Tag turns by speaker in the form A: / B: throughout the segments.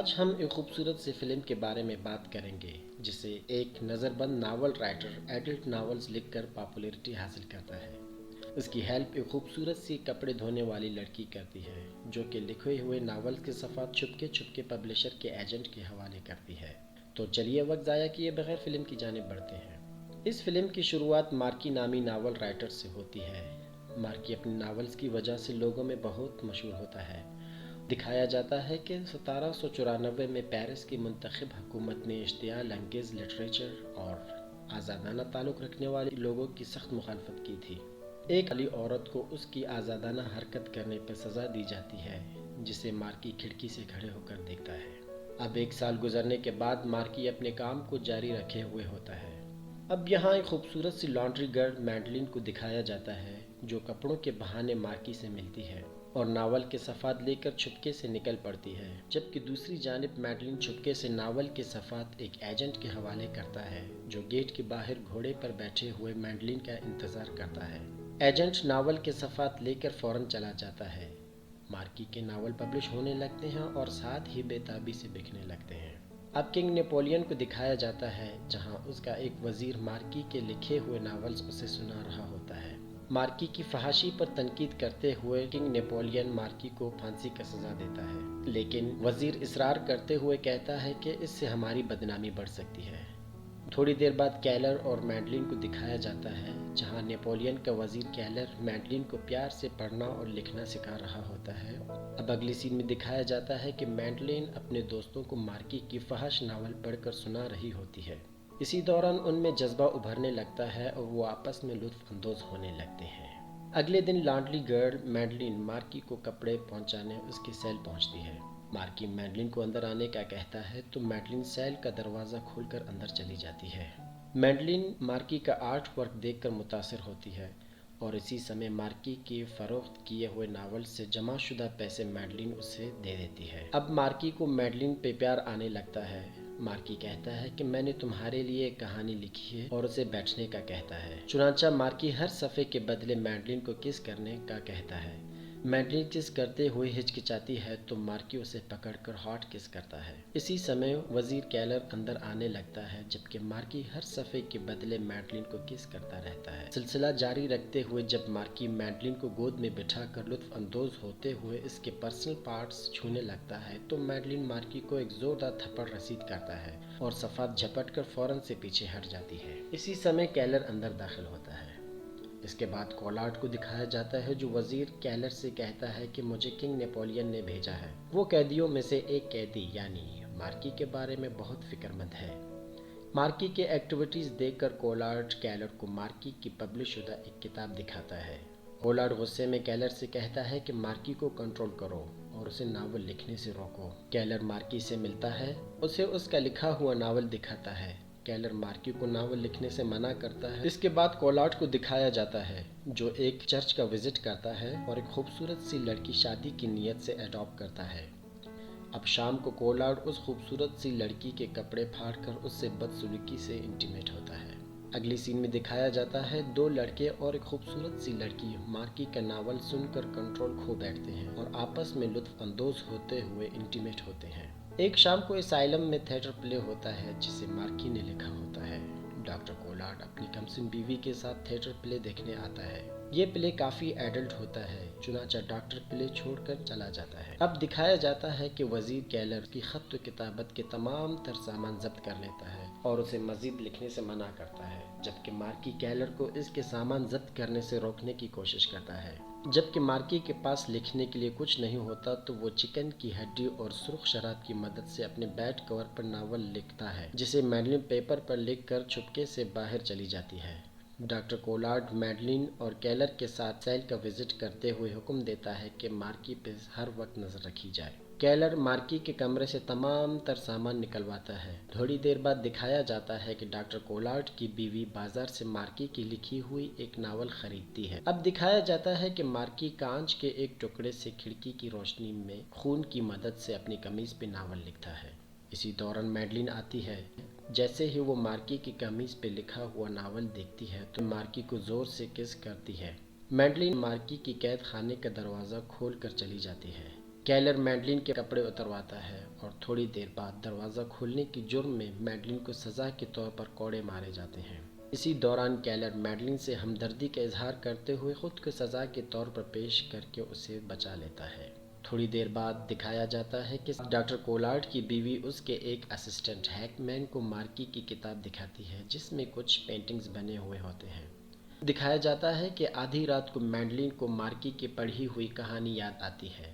A: آج ہم ایک خوبصورت سی فلم کے بارے میں بات کریں گے جسے ایک نظر بند ناول رائٹر ایڈلٹ ناولز لکھ کر پاپولیرٹی حاصل کرتا ہے۔ اس کی ہیلپ ایک خوبصورت سی کپڑے دھونے والی لڑکی کرتی ہے جو کہ لکھے ہوئے ناول کے صفحات چھپ کے پبلشر کے ایجنٹ کے حوالے کرتی ہے۔ تو چلیے وقت ضائع کیے بغیر فلم کی جانب بڑھتے ہیں۔ اس فلم کی شروعات مارکی نامی ناول رائٹر سے ہوتی ہے۔ مارکی اپنے ناولز کی وجہ سے لوگوں میں بہت مشہور ہوتا ہے۔ دکھایا جاتا ہے کہ 1794 میں پیرس کی منتخب حکومت نے اشتعال انگیز لٹریچر اور آزادانہ تعلق رکھنے والے لوگوں کی سخت مخالفت کی تھی۔ ایک علی عورت کو اس کی آزادانہ حرکت کرنے پر سزا دی جاتی ہے جسے مارکی کھڑکی سے کھڑے ہو کر دیکھتا ہے۔ اب 1 سال گزرنے کے بعد مارکی اپنے کام کو جاری رکھے ہوئے ہوتا ہے۔ اب یہاں ایک خوبصورت سی لانڈری گرل میڈلین کو دکھایا جاتا ہے جو کپڑوں کے بہانے مارکی سے ملتی ہے اور ناول کے صفحات لے کر چھپکے سے نکل پڑتی ہے، جبکہ دوسری جانب میڈلین چھپکے سے ناول کے صفحات ایک ایجنٹ کے حوالے کرتا ہے جو گیٹ کے باہر گھوڑے پر بیٹھے ہوئے میڈلین کا انتظار کرتا ہے۔ ایجنٹ ناول کے صفحات لے کر فوراً چلا جاتا ہے۔ مارکی کے ناول پبلش ہونے لگتے ہیں اور ساتھ ہی بے تابی سے بکنے لگتے ہیں۔ اب کنگ نیپولین کو دکھایا جاتا ہے جہاں اس کا ایک وزیر مارکی کے لکھے ہوئے ناولز اسے سنا رہا ہوتا ہے۔ مارکی کی فحاشی پر تنقید کرتے ہوئے کنگ نیپولین مارکی کو پھانسی کا سزا دیتا ہے، لیکن وزیر اصرار کرتے ہوئے کہتا ہے کہ اس سے ہماری بدنامی بڑھ سکتی ہے۔ تھوڑی دیر بعد کیلر اور میڈلین کو دکھایا جاتا ہے جہاں نیپولین کا وزیر کیلر میڈلین کو پیار سے پڑھنا اور لکھنا سکھا رہا ہوتا ہے۔ اب اگلی سین میں دکھایا جاتا ہے کہ میڈلین اپنے دوستوں کو مارکی کی فحش ناول پڑھ کر سنا رہی ہوتی ہے۔ اسی دوران ان میں جذبہ ابھرنے لگتا ہے اور وہ آپس میں لطف اندوز ہونے لگتے ہیں۔ اگلے دن لانڈری گرل میڈلین مارکی کو کپڑے پہنچانے اس کے سیل پہنچتی ہے۔ مارکی میڈلین کو اندر آنے کا کہتا ہے تو میڈلین سیل کا دروازہ کھول کر اندر چلی جاتی ہے۔ میڈلین مارکی کا آرٹ ورک دیکھ کر متاثر ہوتی ہے اور اسی سمے مارکی کے فروخت کیے ہوئے ناول سے جمع شدہ پیسے میڈلین اسے دے دیتی ہے۔ اب مارکی کو میڈلین پہ پیار آنے لگتا ہے۔ مارکی کہتا ہے کہ میں نے تمہارے لیے ایک کہانی لکھی ہے اور اسے بیٹھنے کا کہتا ہے۔ چنانچہ مارکی ہر صفحے کے بدلے میڈلین کو کس کرنے کا کہتا ہے۔ میڈلین کس کرتے ہوئے ہچکچاتی ہے تو مارکی اسے پکڑ کر ہاٹ کس کرتا ہے۔ اسی سمے وزیر کیلر اندر آنے لگتا ہے جبکہ مارکی ہر صفحے کے بدلے میڈلین کو کس کرتا رہتا ہے۔ سلسلہ جاری رکھتے ہوئے جب مارکی میڈلین کو گود میں بٹھا کر لطف اندوز ہوتے ہوئے اس کے پرسنل پارٹس چھونے لگتا ہے تو میڈلین مارکی کو ایک زوردار تھپڑ رسید کرتا ہے اور صفحات جھپٹ کر فوراً سے پیچھے ہٹ جاتی ہے۔ اسی سمے کیلر اندر داخل ہوتا ہے۔ اس کے بعد کولارڈ کو دکھایا جاتا ہے جو وزیر کیلر سے کہتا ہے کہ مجھے کنگ نیپولین نے بھیجا ہے۔ وہ قیدیوں میں سے ایک قیدی یعنی مارکی کے بارے میں بہت فکر مند ہے۔ مارکی کے ایکٹیویٹیز دیکھ کر کولارڈ کیلر کو مارکی کی پبلش شدہ ایک کتاب دکھاتا ہے۔ کولارڈ غصے میں کیلر سے کہتا ہے کہ مارکی کو کنٹرول کرو اور اسے ناول لکھنے سے روکو۔ کیلر مارکی سے ملتا ہے، اسے اس کا لکھا ہوا ناول دکھاتا ہے۔ کیلر مارکی کو ناول لکھنے سے منع کرتا ہے۔ اس کے بعد کولارڈ کو دکھایا جاتا ہے جو ایک چرچ کا وزٹ کرتا ہے اور ایک خوبصورت سی لڑکی شادی کی نیت سے اڈاپٹ کرتا ہے۔ اب شام کو کولارڈ اس خوبصورت سی لڑکی کے کپڑے پھاڑ کر اس سے بدسلوکی سے انٹیمیٹ ہوتا ہے۔ اگلی سین میں دکھایا جاتا ہے 2 لڑکے اور ایک خوبصورت سی لڑکی مارکی کا ناول سن کر کنٹرول کھو بیٹھتے ہیں اور آپس میں لطف اندوز ہوتے ہوئے انٹیمیٹ ہوتے ہیں۔ ایک شام کو اسائلم میں تھیٹر پلے ہوتا ہے جسے مارکی نے لکھا ہوتا ہے۔ ڈاکٹر کولارڈ اپنی کمسن بیوی کے ساتھ تھیٹر پلے دیکھنے آتا ہے۔ یہ پلے کافی ایڈلٹ ہوتا ہے، چنانچہ ڈاکٹر پلے چھوڑ کر چلا جاتا ہے۔ اب دکھایا جاتا ہے کہ وزیر کیلر کی خط و کتابت کے تمام تر سامان ضبط کر لیتا ہے اور اسے مزید لکھنے سے منع کرتا ہے، جبکہ مارکی کیلر کو اس کے سامان ضبط کرنے سے روکنے کی کوشش کرتا ہے۔ جبکہ مارکی کے پاس لکھنے کے لیے کچھ نہیں ہوتا تو وہ چکن کی ہڈی اور سرخ شراب کی مدد سے اپنے بیڈ کور پر ناول لکھتا ہے جسے میڈلین پیپر پر لکھ کر چھپکے سے باہر چلی جاتی ہے۔ ڈاکٹر کولارڈ میڈلین اور کیلر کے ساتھ سیل کا وزٹ کرتے ہوئے حکم دیتا ہے کہ مارکی پہ ہر وقت نظر رکھی جائے۔ کیلر مارکی کے کمرے سے تمام تر سامان نکلواتا ہے۔ تھوڑی دیر بعد دکھایا جاتا ہے کہ ڈاکٹر کولارڈ کی بیوی بازار سے مارکی کی لکھی ہوئی ایک ناول خریدتی ہے۔ اب دکھایا جاتا ہے کہ مارکی کانچ کے ایک ٹکڑے سے کھڑکی کی روشنی میں خون کی مدد سے اپنی قمیض پہ ناول لکھتا ہے۔ اسی دوران میڈلین آتی ہے۔ جیسے ہی وہ مارکی کی قمیض پہ لکھا ہوا ناول دیکھتی ہے تو مارکی کو زور سے کس کرتی ہے۔ میڈلین مارکی کی قید خانے کا دروازہ کھول کر چلی جاتی ہے۔ کیلر میڈلین کے کپڑے اترواتا ہے اور تھوڑی دیر بعد دروازہ کھولنے کی جرم میں میڈلین کو سزا کے طور پر کوڑے مارے جاتے ہیں۔ اسی دوران کیلر میڈلین سے ہمدردی کا اظہار کرتے ہوئے خود کو سزا کے طور پر پیش کر کے اسے بچا لیتا ہے۔ تھوڑی دیر بعد دکھایا جاتا ہے کہ ڈاکٹر کولارڈ کی بیوی اس کے ایک اسسٹنٹ ہیک مین کو مارکی کی کتاب دکھاتی ہے جس میں کچھ پینٹنگز بنے ہوئے ہوتے ہیں۔ دکھایا جاتا ہے کہ آدھی رات کو میڈلین کو مارکی کی پڑھی ہوئی کہانی یاد آتی ہے۔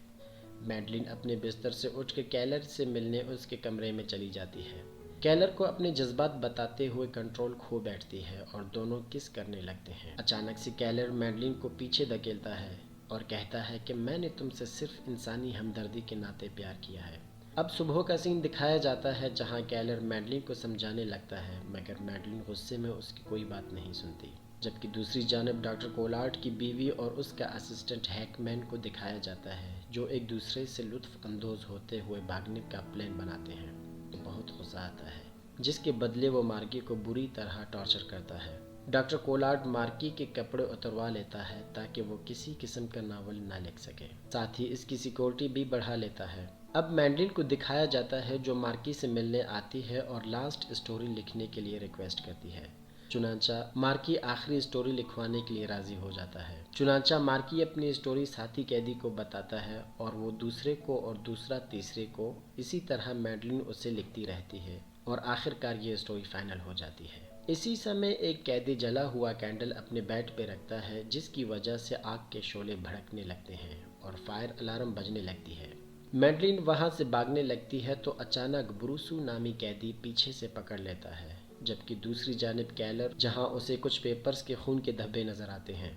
A: میڈلین اپنے بستر سے اٹھ کے کیلر سے ملنے اس کے کمرے میں چلی جاتی ہے۔ کیلر کو اپنے جذبات بتاتے ہوئے کنٹرول کھو بیٹھتی ہے اور دونوں کس کرنے لگتے ہیں۔ اچانک سے کیلر میڈلین کو پیچھے دھکیلتا ہے اور کہتا ہے کہ میں نے تم سے صرف انسانی ہمدردی کے ناطے پیار کیا ہے۔ اب صبح کا سین دکھایا جاتا ہے جہاں کیلر میڈلین کو سمجھانے لگتا ہے مگر میڈلین غصے میں اس کی کوئی بات نہیں سنتی، جبکہ دوسری جانب ڈاکٹر کولارڈ کی بیوی اور اس کا اسسٹنٹ ہیک مین کو دکھایا جاتا ہے جو ایک دوسرے سے لطف اندوز ہوتے ہوئے بھاگنے کا پلان بناتے ہیں تو بہت غصہ آتا ہے، جس کے بدلے وہ مارکی کو بری طرح ٹارچر کرتا ہے۔ ڈاکٹر کولارڈ مارکی کے کپڑے اتروا لیتا ہے تاکہ وہ کسی قسم کا ناول نہ لکھ سکے، ساتھ ہی اس کی سیکورٹی بھی بڑھا لیتا ہے۔ اب میڈلین کو دکھایا جاتا ہے جو مارکی سے ملنے آتی ہے اور لاسٹ اسٹوری لکھنے کے لیے ریکویسٹ کرتی ہے۔ چنانچہ مارکی آخری اسٹوری لکھوانے کے لیے راضی ہو جاتا ہے۔ چنانچہ مارکی اپنی اسٹوری ساتھی قیدی کو بتاتا ہے اور وہ دوسرے کو اور دوسرا تیسرے کو، اسی طرح میڈلین اسے لکھتی رہتی ہے اور آخرکار یہ اسٹوری فائنل ہو جاتی ہے۔ اسی سمے ایک قیدی جلا ہوا کینڈل اپنے بیڈ پہ رکھتا ہے جس کی وجہ سے آگ کے شعلے بھڑکنے لگتے ہیں اور فائر الارم بجنے لگتی ہے۔ میڈلین وہاں سے بھاگنے لگتی ہے تو اچانک بروسو نامی قیدی پیچھے سے پکڑ لیتا ہے، جبکہ دوسری جانب کیلر جہاں اسے کچھ پیپرز کے خون کے دھبے نظر آتے ہیں۔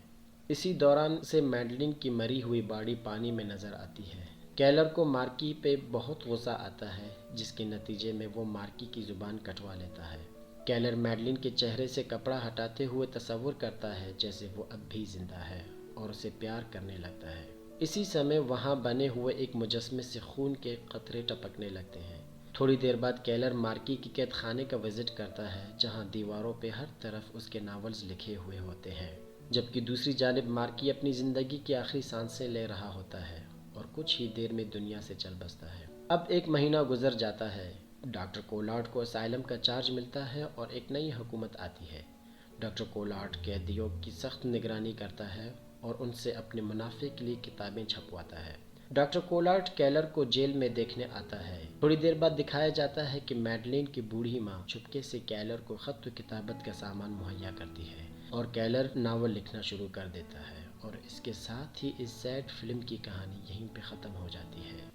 A: اسی دوران سے میڈلین کی مری ہوئی باڈی پانی میں نظر آتی ہے۔ کیلر کو مارکی پہ بہت غصہ آتا ہے جس کے نتیجے میں وہ مارکی کی زبان کٹوا لیتا ہے۔ کیلر میڈلین کے چہرے سے کپڑا ہٹاتے ہوئے تصور کرتا ہے جیسے وہ اب بھی زندہ ہے اور اسے پیار کرنے لگتا ہے۔ اسی سمے وہاں بنے ہوئے ایک مجسمے سے خون کے قطرے ٹپکنے لگتے ہیں۔ تھوڑی دیر بعد کیلر مارکی کی قید خانے کا وزٹ کرتا ہے جہاں دیواروں پہ ہر طرف اس کے ناولز لکھے ہوئے ہوتے ہیں، جبکہ دوسری جانب مارکی اپنی زندگی کی آخری سانسیں لے رہا ہوتا ہے اور کچھ ہی دیر میں دنیا سے چل بستا ہے۔ اب ایک مہینہ گزر جاتا ہے۔ ڈاکٹر کولارڈ کو اسائلم کا چارج ملتا ہے اور ایک نئی حکومت آتی ہے۔ ڈاکٹر کولارڈ قیدیوں کی سخت نگرانی کرتا ہے اور ان سے اپنے منافع کے لیے کتابیں چھپواتا ہے۔ ڈاکٹر کولارڈ کیلر کو جیل میں دیکھنے آتا ہے۔ تھوڑی دیر بعد دکھایا جاتا ہے کہ میڈلین کی بوڑھی ماں چپکے سے کیلر کو خط و کتابت کا سامان مہیا کرتی ہے اور کیلر ناول لکھنا شروع کر دیتا ہے، اور اس کے ساتھ ہی اس سیڈ فلم کی کہانی یہیں پہ ختم ہو جاتی ہے۔